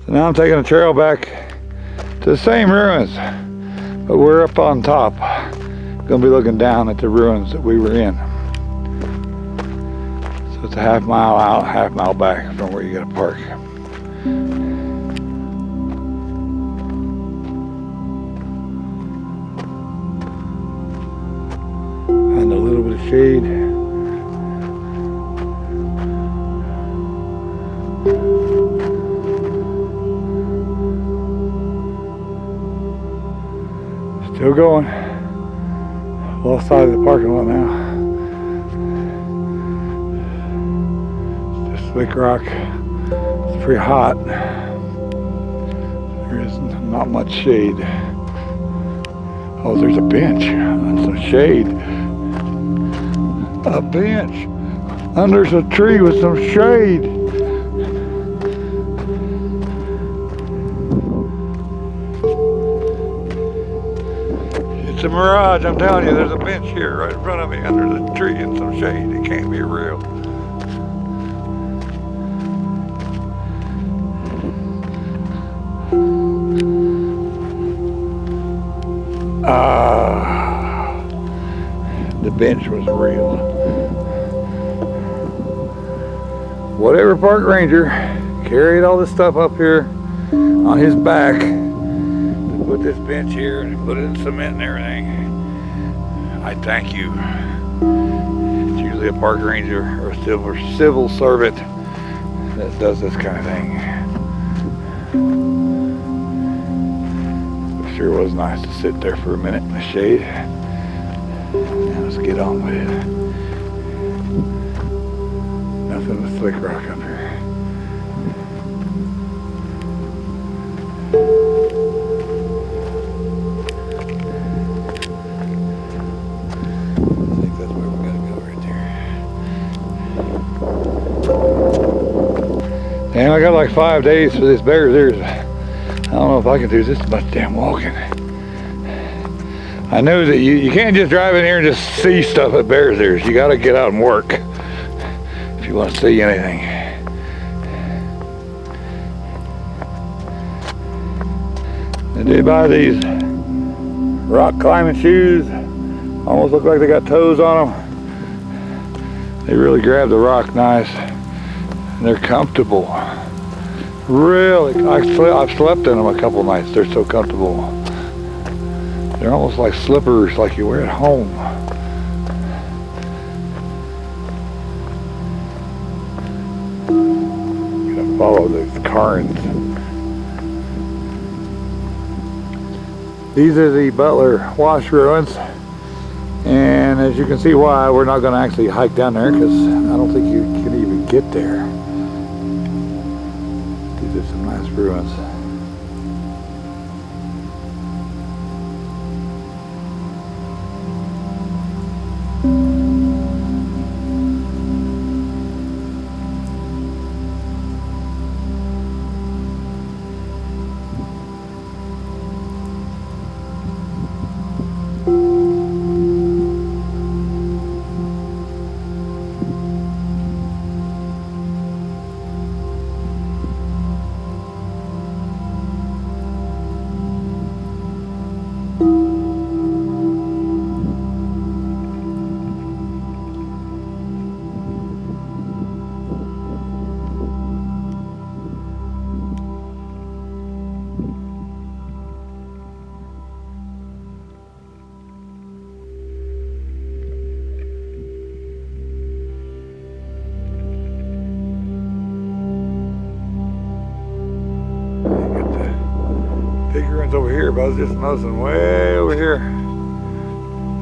So now I'm taking a trail back to the same ruins, but we're up on top. Gonna be looking down at the ruins that we were in. So it's a half mile out, half mile back from where you gotta park. And a little bit of shade. Still going. Lost side of the parking lot now. It's just slick rock. It's pretty hot. There is not much shade. Oh, there's a bench and some shade. A bench under a tree with some shade. It's a mirage, I'm telling you. There's a bench here right in front of me under the tree and some shade. It can't be real. The bench was real. Whatever park ranger carried all this stuff up here on his back to put this bench here and put it in cement and everything, I thank you. It's usually a park ranger or a civil servant that does this kind of thing. It sure was nice to sit there for a minute in the shade. Now let's get on with it. Nothing but slick rock up here. I think that's where we gotta go right there. Damn, I got like 5 days for this Bears Ears. I don't know if I can do this much damn walking. I know that you can't just drive in here and just see stuff at Bears Ears. You gotta get out and work if you want to see anything. I did buy these rock climbing shoes. Almost look like they got toes on them. They really grab the rock nice. And they're comfortable. Really, I've slept in them a couple nights. They're so comfortable. They're almost like slippers, like you wear at home. Gotta follow these cairns. These are the Butler wash ruins, and as you can see why, we're not going to actually hike down there because I don't think you can even get there. These are some nice ruins. Big ruins over here, but I was just noticing way over here.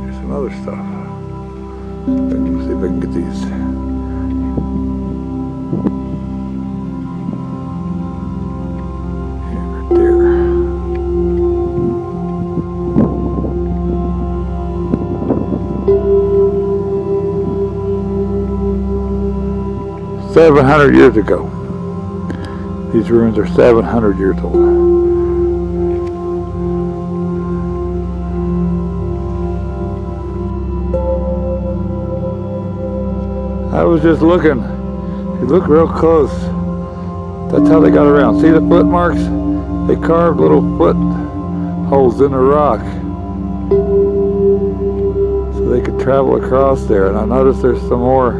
There's some other stuff. Let's see if I can get these. Yeah, right there. "700 years ago." These ruins are 700 years old. I was just looking. If you look real close, That's how they got around. See the foot marks? They carved little foot holes in the rock so they could travel across there. And I noticed there's some more,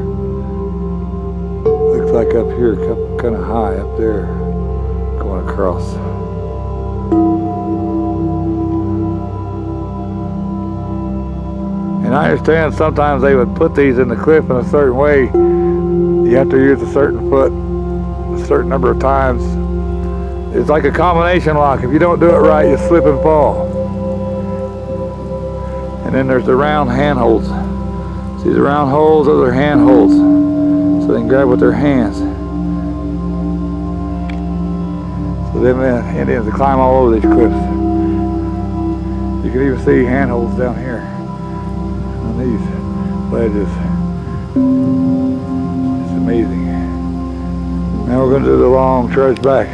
looks like up here, kind of high up there, going across. And I understand sometimes they would put these in the cliff in a certain way. You have to use a certain foot a certain number of times. It's like a combination lock. If you don't do it right, you slip and fall. And then there's the round handholds. See the round holes? Those are handholds. So they can grab with their hands. So them Indians climb all over these cliffs. You can even see handholds down here on these ledges. It's amazing. Now we're going to do the long trudge back.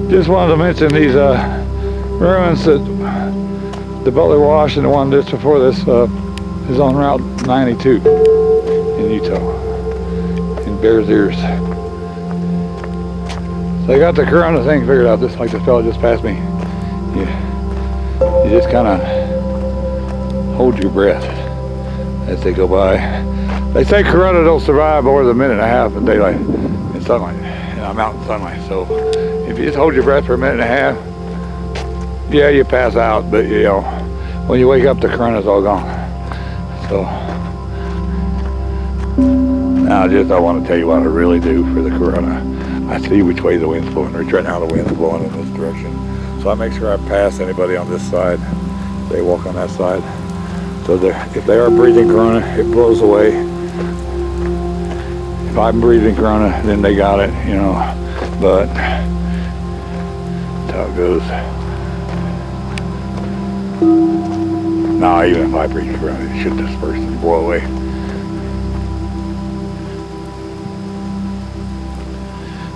Just wanted to mention these ruins that the Butler Wash and the one just before this is on Route 92 in Utah, in Bears Ears. So I got the Corona thing figured out, just like this fellow just passed me. You just kind of hold your breath as they go by. They say Corona don't survive more than a minute and a half in daylight, in sunlight, mountain sunlight. So if you just hold your breath for a minute and a half, yeah, you pass out, but you know, when you wake up, the Corona's all gone. So now I want to tell you what I really do for the Corona. I see which way the wind's blowing. Right now the wind's blowing in this direction. So I make sure I pass anybody on this side. They walk on that side. So if they are breathing Corona, it blows away. If I'm breathing Corona, then they got it, you know. But that's how it goes. No, even if I breathe Corona, it should disperse and blow away.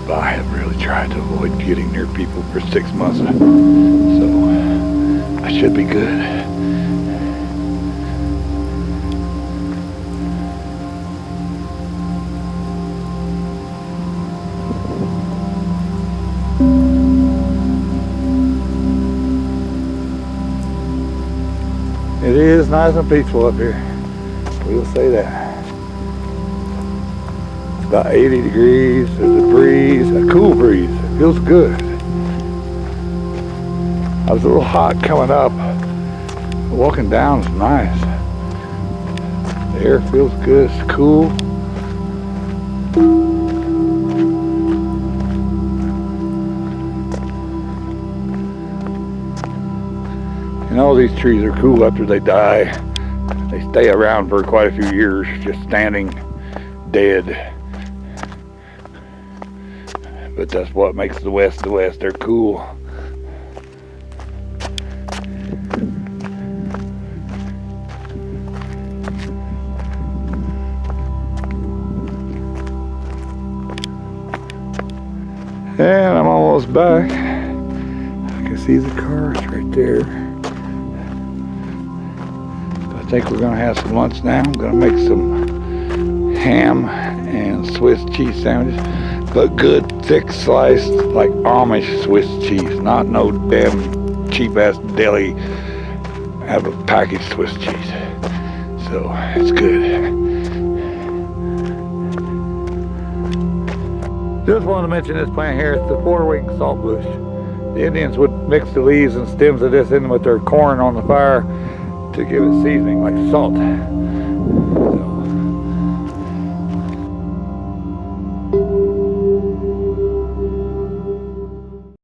But I have really tried to avoid getting near people for 6 months, so I should be good. It is nice and peaceful up here. We'll say that. It's about 80 degrees. There's a breeze, a cool breeze. It feels good. I was a little hot coming up. Walking down is nice. The air feels good. It's cool. And all these trees are cool after they die. They stay around for quite a few years, just standing dead. But that's what makes the West the West. They're cool. And I'm almost back. I can see the cars right there. I think we're gonna have some lunch now. I'm gonna make some ham and Swiss cheese sandwiches, but good thick sliced, like Amish Swiss cheese, not no damn cheap ass deli. Have a packaged Swiss cheese, so it's good. Just wanted to mention this plant here. It's the 4-winged salt bush. The Indians would mix the leaves and stems of this in with their corn on the fire to give it seasoning like salt. So